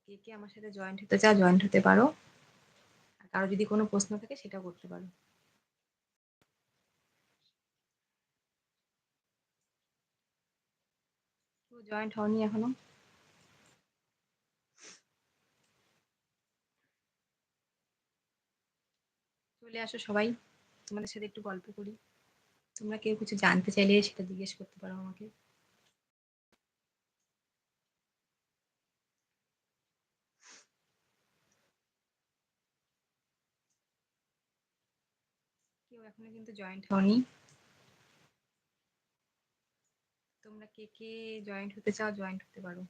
কে কে আমার সাথে জয়েন্ট হতে চাও জয়েন্ট হতে পারো। আর কারো যদি কোনো প্রশ্ন থাকে সেটাও করতে পারো। কেউ জয়েন্ট হওনি এখনো? চলে আসো সবাই, তোমাদের সাথে একটু গল্প করি। তোমরা কেউ কিছু জানতে চাইলে সেটা জিজ্ঞেস করতে পারো আমাকে। কেউ এখনো কিন্তু জয়েন্ট হওনি। তোমরা কে কে জয়েন্ট হতে চাও জয়েন্ট হতে পারো।